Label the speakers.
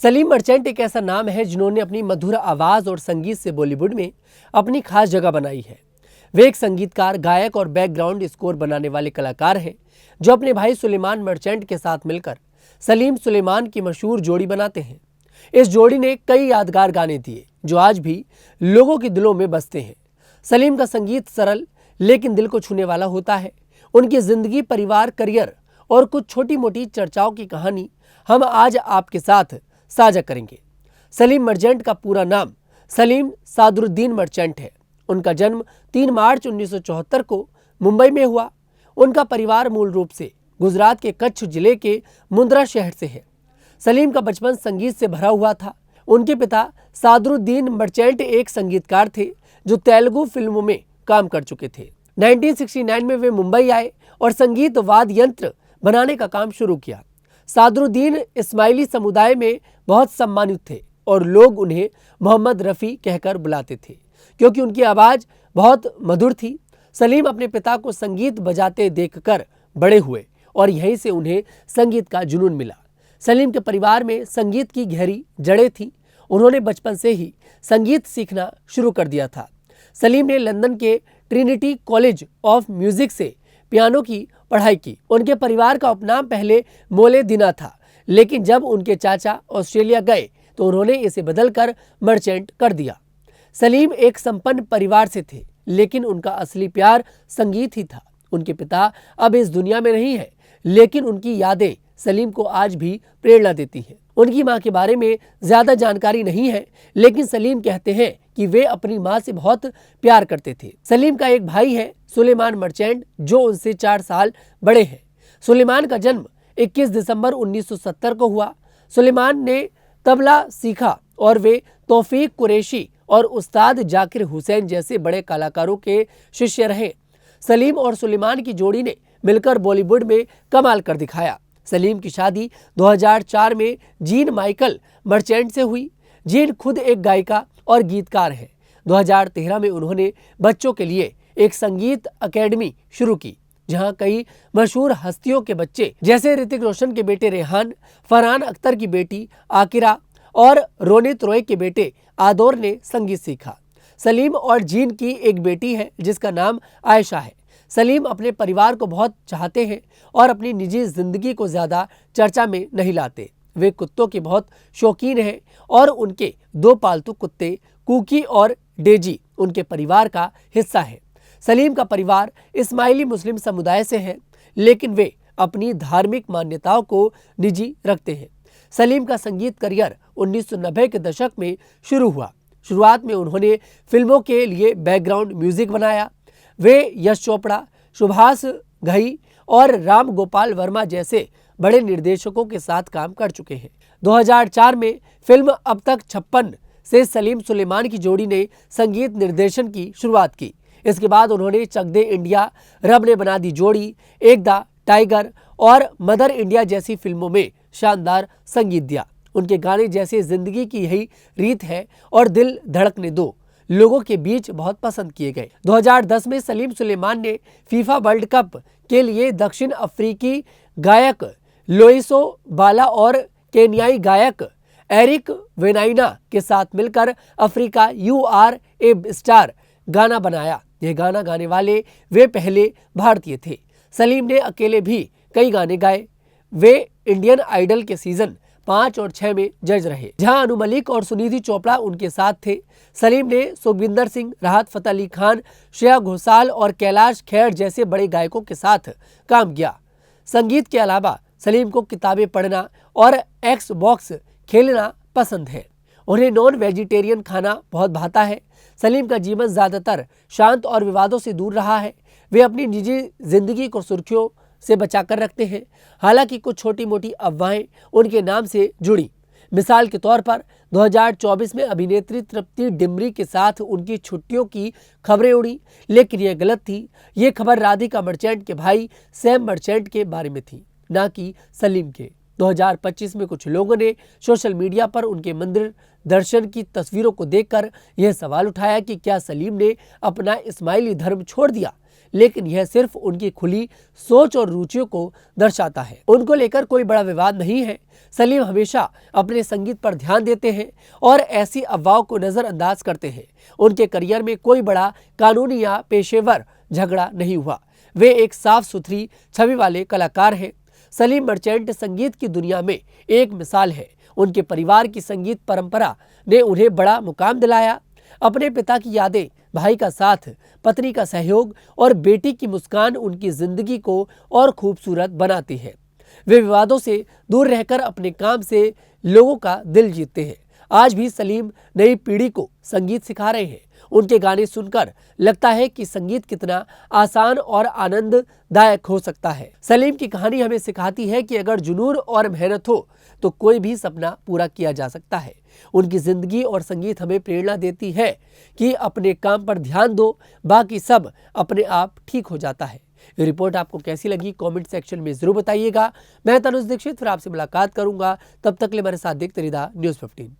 Speaker 1: Salim merchant एक ऐसा नाम है जिन्होंने अपनी मधुर आवाज और संगीत से बॉलीवुड में अपनी खास जगह बनाई है। वे एक संगीतकार, गायक और बैकग्राउंड स्कोर बनाने वाले कलाकार हैं जो अपने भाई सुलेमान मर्चेंट के साथ मिलकर सलीम सुलेमान की मशहूर जोड़ी बनाते हैं। इस जोड़ी ने कई यादगार गाने दिए जो आज भी लोगों के दिलों में बसते हैं। सलीम का संगीत सरल लेकिन दिल को छूने वाला होता है। उनकी जिंदगी, परिवार, करियर और कुछ छोटी मोटी चर्चाओं की कहानी हम आज आपके साथ साझा करेंगे। सलीम मर्चेंट का पूरा नाम सलीम सादरुद्दीन मर्चेंट है। उनका जन्म 3 मार्च 1974 को मुंबई में हुआ। उनका परिवार मूल रूप से गुजरात के कच्छ जिले के मुंद्रा शहर से है। सलीम का बचपन संगीत से भरा हुआ था। उनके पिता सादरुद्दीन मर्चेंट एक संगीतकार थे जो तेलुगु फिल्मों में काम कर चुके थे। 1969 में वे मुंबई आए और संगीत वाद्य यंत्र बनाने का काम शुरू किया। सादरुद्दीन इस्माइली समुदाय में बहुत सम्मानित थे और लोग उन्हें मोहम्मद रफ़ी कहकर बुलाते थे क्योंकि उनकी आवाज़ बहुत मधुर थी। सलीम अपने पिता को संगीत बजाते देखकर बड़े हुए और यहीं से उन्हें संगीत का जुनून मिला। सलीम के परिवार में संगीत की गहरी जड़ें थीं। उन्होंने बचपन से ही संगीत सीखना शुरू कर दिया था। सलीम ने लंदन के ट्रिनिटी कॉलेज ऑफ म्यूजिक से पियानो की पढ़ाई की। उनके परिवार का उपनाम पहले मोले दिना था, लेकिन जब उनके चाचा ऑस्ट्रेलिया गए तो उन्होंने इसे बदलकर मर्चेंट कर दिया। सलीम एक संपन्न परिवार से थे, लेकिन उनका असली प्यार संगीत ही था। उनके पिता अब इस दुनिया में नहीं है, लेकिन उनकी यादें सलीम को आज भी प्रेरणा देती हैं। उनकी मां के बारे में ज्यादा जानकारी नहीं है, लेकिन सलीम कहते हैं कि वे अपनी मां से बहुत प्यार करते थे। सलीम का एक भाई है सुलेमान मर्चेंट जो उनसे 4 साल बड़े हैं। सुलेमान का जन्म 21 दिसंबर 1970 को हुआ। सुलेमान ने तबला सीखा और वे तौफीक कुरैशी और उस्ताद जाकिर हुसैन जैसे बड़े कलाकारों के शिष्य रहे। सलीम और सुलेमान की जोड़ी ने मिलकर बॉलीवुड में कमाल कर दिखाया। सलीम की शादी 2004 में जीन माइकल मर्चेंट से हुई। जीन खुद एक गायिका और गीतकार हैं। 2013 में उन्होंने बच्चों के लिए एक संगीत अकेडमी शुरू की जहां कई मशहूर हस्तियों के बच्चे जैसे ऋतिक रोशन के बेटे रेहान, फरहान अख्तर की बेटी आकिरा और रोनित रॉय के बेटे आदोर ने संगीत सीखा। सलीम और जीन की एक बेटी है जिसका नाम आयशा है। सलीम अपने परिवार को बहुत चाहते हैं और अपनी निजी जिंदगी को ज्यादा चर्चा में नहीं लाते। वे कुत्तों के बहुत शौकीन हैं और उनके 2 पालतू कुत्ते कुकी और डेजी उनके परिवार का हिस्सा है। सलीम का परिवार इस्माइली मुस्लिम समुदाय से है, लेकिन वे अपनी धार्मिक मान्यताओं को निजी रखते हैं। सलीम का संगीत करियर 1990 के दशक में शुरू हुआ। शुरुआत में उन्होंने फिल्मों के लिए बैकग्राउंड म्यूजिक बनाया। वे यश चोपड़ा, सुभाष घई और राम गोपाल वर्मा जैसे बड़े निर्देशकों के साथ काम कर चुके हैं। 2004 में फिल्म अब तक 56 से सलीम सुलेमान की जोड़ी ने संगीत निर्देशन की शुरुआत की। इसके बाद उन्होंने चक दे इंडिया, रब ने बना दी जोड़ी, एक द टाइगर और मदर इंडिया जैसी फिल्मों में शानदार संगीत दिया। उनके गाने जैसे जिंदगी की यही रीत है और दिल धड़कने दो लोगों के बीच बहुत पसंद किए गए। 2010 में सलीम सुलेमान ने फीफा वर्ल्ड कप के लिए दक्षिण अफ्रीकी गायक लोइसो बाला और केन्याई गायक एरिक वेनाइना के साथ मिलकर Africa you are a star गाना बनाया। यह गाना गाने वाले वे पहले भारतीय थे। सलीम ने अकेले भी कई गाने गाए। वे इंडियन आइडल के सीजन 5 और 6 में जज रहे, जहां अनु मलिक और सुनिधि चोपड़ा उनके साथ थे। सलीम ने सुखविंदर सिंह, राहत फ़तेह अली खान, श्रेया घोषाल और कैलाश खेर जैसे बड़े गायकों के साथ काम किया। संगीत के अलावा सलीम को किताबें पढ़ना और एक्सबॉक्स खेलना पसंद है। उन्हें नॉन वेजिटेरियन खाना बहुत भाता है। सलीम का जीवन ज़्यादातर शांत और विवादों से दूर रहा है। वे अपनी निजी जिंदगी को सुर्खियों से बचाकर रखते हैं। हालांकि कुछ छोटी मोटी अफवाहें उनके नाम से जुड़ी। मिसाल के तौर पर 2024 में अभिनेत्री तृप्ति डिमरी के साथ उनकी छुट्टियों की खबरें उड़ी, लेकिन यह गलत थी। ये खबर राधिका मर्चेंट के भाई सैम मर्चेंट के बारे में थी, ना कि सलीम के। 2025 में कुछ लोगों ने सोशल मीडिया पर उनके मंदिर दर्शन की तस्वीरों को देखकर यह सवाल उठाया कि क्या सलीम ने अपना इस्माइली धर्म छोड़ दिया, लेकिन यह सिर्फ उनकी खुली सोच और रुचियों को दर्शाता है। उनको लेकर कोई बड़ा विवाद नहीं है। सलीम हमेशा अपने संगीत पर ध्यान देते हैं और ऐसी अफवाहों को नजरअंदाज करते हैं। उनके करियर में कोई बड़ा कानूनी या पेशेवर झगड़ा नहीं हुआ। वे एक साफ सुथरी छवि वाले कलाकार हैं। सलीम मर्चेंट संगीत की दुनिया में एक मिसाल है। उनके परिवार की संगीत परंपरा ने उन्हें बड़ा मुकाम दिलाया। अपने पिता की यादें, भाई का साथ, पत्नी का सहयोग और बेटी की मुस्कान उनकी जिंदगी को और खूबसूरत बनाती है। वे विवादों से दूर रहकर अपने काम से लोगों का दिल जीतते हैं। आज भी सलीम नई पीढ़ी को संगीत सिखा रहे हैं। उनके गाने सुनकर लगता है कि संगीत कितना आसान और आनंददायक हो सकता है। सलीम की कहानी हमें सिखाती है कि अगर जुनून और मेहनत हो तो कोई भी सपना पूरा किया जा सकता है। उनकी जिंदगी और संगीत हमें प्रेरणा देती है कि अपने काम पर ध्यान दो, बाकी सब अपने आप ठीक हो जाता है। ये रिपोर्ट आपको कैसी लगी कमेंट सेक्शन में जरूर बताइएगा। मैं तनुज दीक्षित फिर आपसे मुलाकात करूंगा। तब तक के लिए मेरे साथ देखते रहिए न्यूज़ 15।